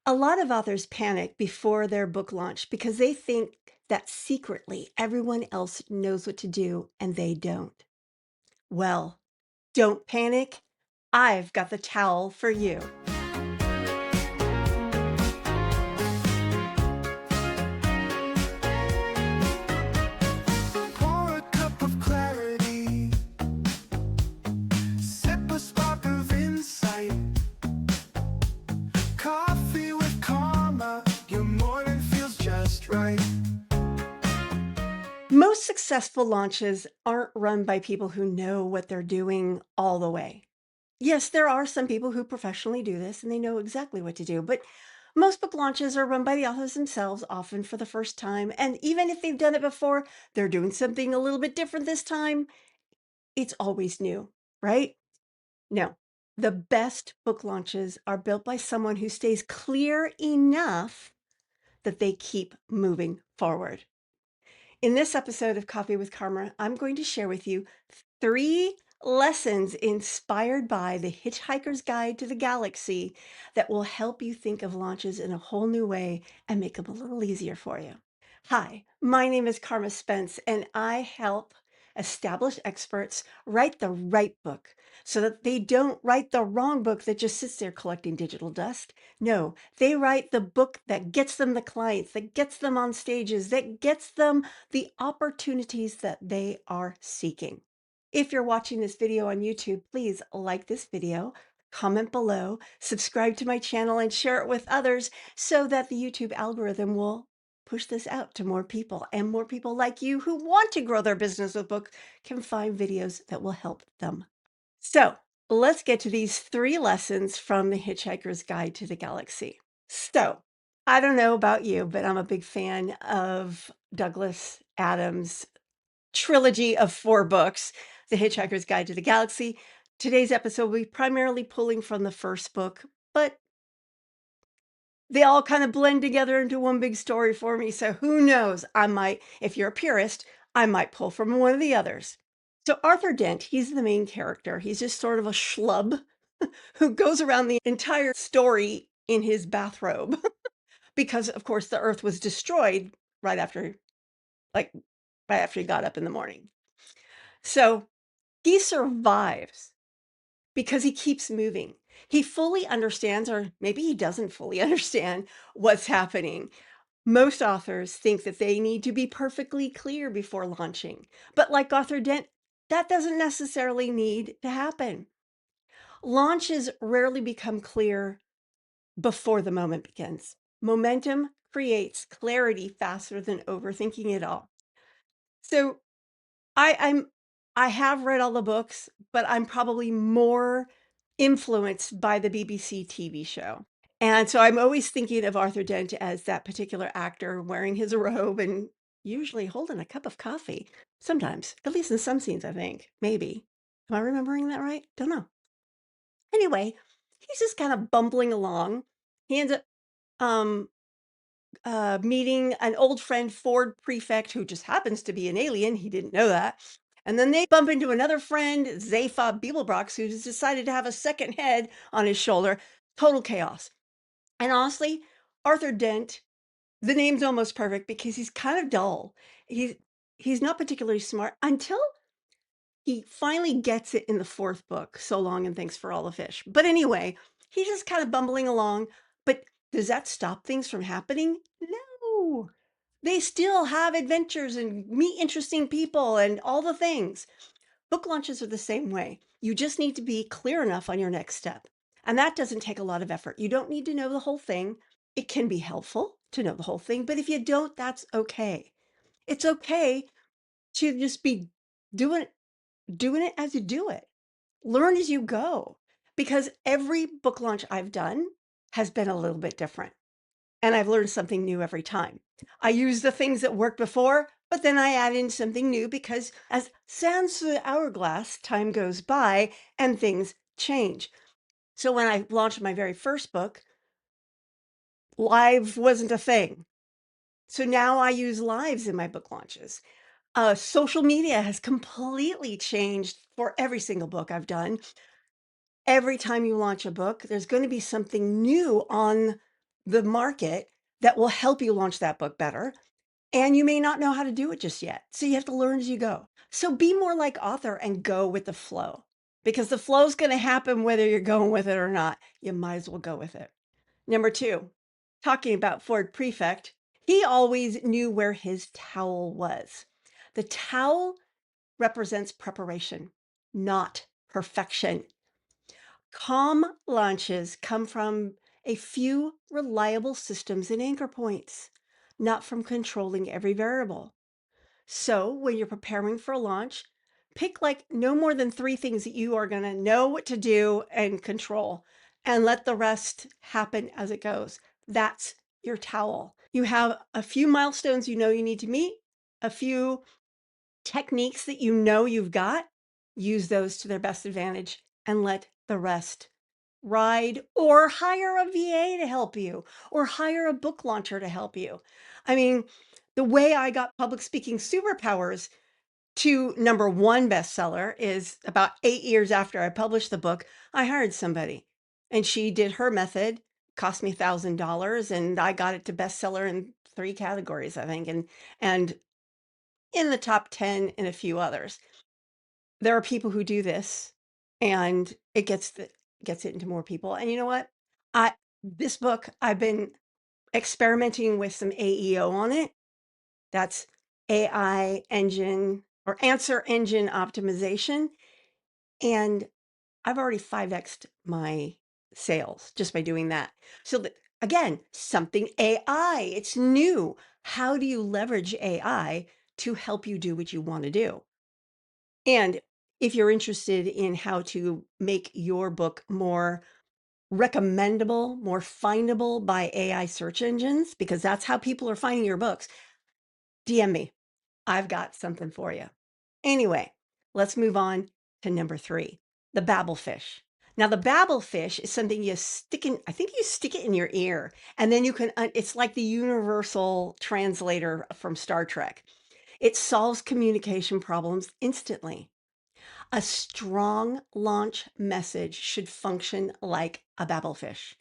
A lot of authors panic before their book launch because they think that secretly everyone else knows what to do and they don't. Well, don't panic. I've got the towel for you. Pour a cup of clarity, sip a spark of insight. Coffee with Karma, your morning feels just right. Most successful launches aren't run by people who know what they're doing all the way. Yes, there are some people who professionally do this and they know exactly what to do, but most book launches are run by the authors themselves, often for the first time. And even if they've done it before, they're doing something a little bit different this time. It's always new, right? No. The best book launches are built by someone who stays clear enough that they keep moving forward. In this episode of Coffee with Karma, I'm going to share with you 3 lessons inspired by the Hitchhiker's Guide to the Galaxy that will help you think of launches in a whole new way and make them a little easier for you. Hi, my name is Carma Spence, and I help established experts write the right book so that they don't write the wrong book that just sits there collecting digital dust. No, they write the book that gets them the clients, that gets them on stages, that gets them the opportunities that they are seeking. If you're watching this video on YouTube, please like this video, comment below, subscribe to my channel, and share it with others so that the YouTube algorithm will push this out to more people, and more people like you who want to grow their business with books can find videos that will help them. So let's get to these 3 lessons from the Hitchhiker's Guide to the Galaxy. So I don't know about you, but I'm a big fan of Douglas Adams' trilogy of 4 books, The Hitchhiker's Guide to the Galaxy. Today's episode will be primarily pulling from the first book, but they all kind of blend together into one big story for me. So who knows? I might, if you're a purist, I might pull from one of the others. So Arthur Dent, he's the main character. He's just sort of a schlub who goes around the entire story in his bathrobe because, of course, the Earth was destroyed right after, like, right after he got up in the morning. So he survives because he keeps moving. He fully understands, or maybe he doesn't fully understand what's happening. Most authors think that they need to be perfectly clear before launching, but like Arthur Dent, that doesn't necessarily need to happen. Launches rarely become clear before the moment begins. Momentum creates clarity faster than overthinking it all. So I, I'm I have read all the books, but I'm probably more influenced by the BBC TV show. And so I'm always thinking of Arthur Dent as that particular actor wearing his robe and usually holding a cup of coffee. Sometimes, at least in some scenes, I think. Maybe. Am I remembering that right? Don't know. Anyway, he's just kind of bumbling along. He ends up um, meeting an old friend, Ford Prefect, who just happens to be an alien. He didn't know that. And then they bump into another friend, Zaphod Beeblebrox, who's decided to have a second head on his shoulder. Total chaos. And honestly, Arthur Dent, the name's almost perfect because he's kind of dull. He's he's not particularly smart until he finally gets it in the 4th book, So Long and Thanks for All the Fish. But anyway, he's just kind of bumbling along. But does that stop things from happening? No. They still have adventures and meet interesting people and all the things. Book launches are the same way. You just need to be clear enough on your next step. And that doesn't take a lot of effort. You don't need to know the whole thing. It can be helpful to know the whole thing, but if you don't, that's okay. It's okay to just be doing doing it as you do it. Learn as you go because every book launch I've done has been a little bit different. And I've learned something new every time. I use the things that worked before, but then I add in something new because as sands through the hourglass, time goes by and things change. So when I launched my very first book, live wasn't a thing. So now I use lives in my book launches. Social media has completely changed for every single book I've done. Every time you launch a book, there's going to be something new on the market that will help you launch that book better. And you may not know how to do it just yet. So you have to learn as you go. So be more like author and go with the flow because the flow is going to happen whether you're going with it or not. You might as well go with it. Number two, talking about Ford Prefect, he always knew where his towel was. The towel represents preparation, not perfection. Calm launches come from a few reliable systems and anchor points, not from controlling every variable. So when you're preparing for a launch, pick like no more than 3 things that you are going to know what to do and control, and let the rest happen as it goes. That's your towel. You have a few milestones you know you need to meet, a few techniques that you know you've got, use those to their best advantage and let the rest ride, or hire a VA to help you, or hire a book launcher to help you. I mean, the way I got Public Speaking Superpowers to #1 bestseller is about 8 years after I published the book. I hired somebody and she did her method, cost me $1,000, and I got it to bestseller in 3 categories, I think, and in the top 10 in a few others. There are people who do this and it gets it into more people. And you know what? I This book, I've been experimenting with some AEO on it. That's AI engine or answer engine optimization. And I've already 5x'd my sales just by doing that. So that, again, something AI, it's new. How do you leverage AI to help you do what you want to do? And if you're interested in how to make your book more recommendable, more findable by AI search engines, because that's how people are finding your books, DM me. I've got something for you. Anyway, let's move on to number 3, the Babel fish. Now, the Babel fish is something you stick in, I think you stick it in your ear, and then you can, it's like the universal translator from Star Trek. It solves communication problems instantly. A strong launch message should function like a Babelfish.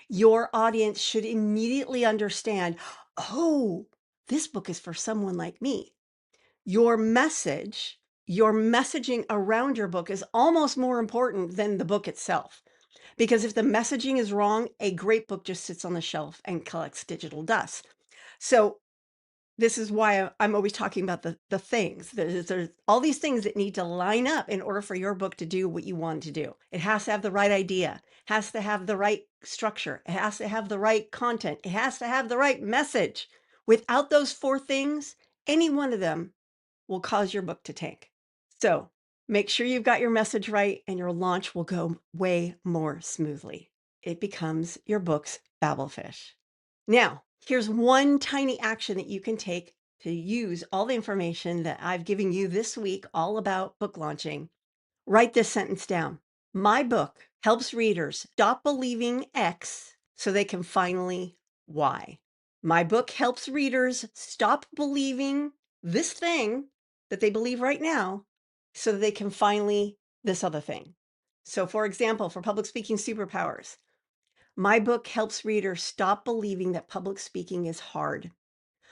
Your audience should immediately understand, oh, this book is for someone like me. Your message, your messaging around your book is almost more important than the book itself. Because if the messaging is wrong, a great book just sits on the shelf and collects digital dust. So this is why I'm always talking about the things. There's all these things that need to line up in order for your book to do what you want to do. It has to have the right idea, has to have the right structure, it has to have the right content, it has to have the right message. Without those 4 things, any one of them will cause your book to tank. So make sure you've got your message right and your launch will go way more smoothly. It becomes your book's Babelfish. Now, here's one tiny action that you can take to use all the information that I've given you this week all about book launching. Write this sentence down. My book helps readers stop believing X so they can finally Y. My book helps readers stop believing this thing that they believe right now so that they can finally this other thing. So, for example, for Public Speaking Superpowers, my book helps readers stop believing that public speaking is hard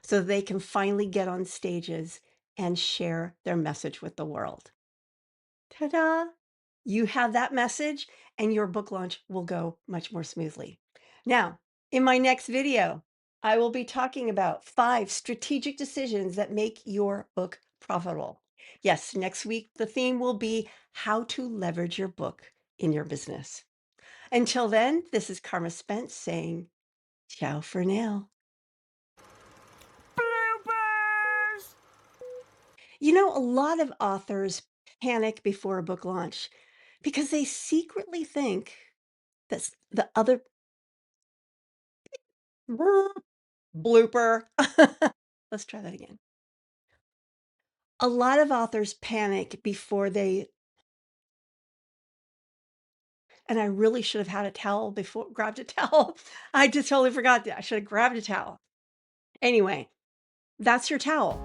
so they can finally get on stages and share their message with the world. Ta-da! You have that message and your book launch will go much more smoothly. Now, in my next video, I will be talking about 5 strategic decisions that make your book profitable. Yes, next week, the theme will be how to leverage your book in your business. Until then, this is Carma Spence saying ciao for now. Bloopers! You know, a lot of authors panic before a book launch because they secretly think that's the other blooper. Let's try that again. A lot of authors panic before they, and I really should have had a towel before, grabbed a towel. I just totally forgot that. I should have grabbed a towel. Anyway, that's your towel.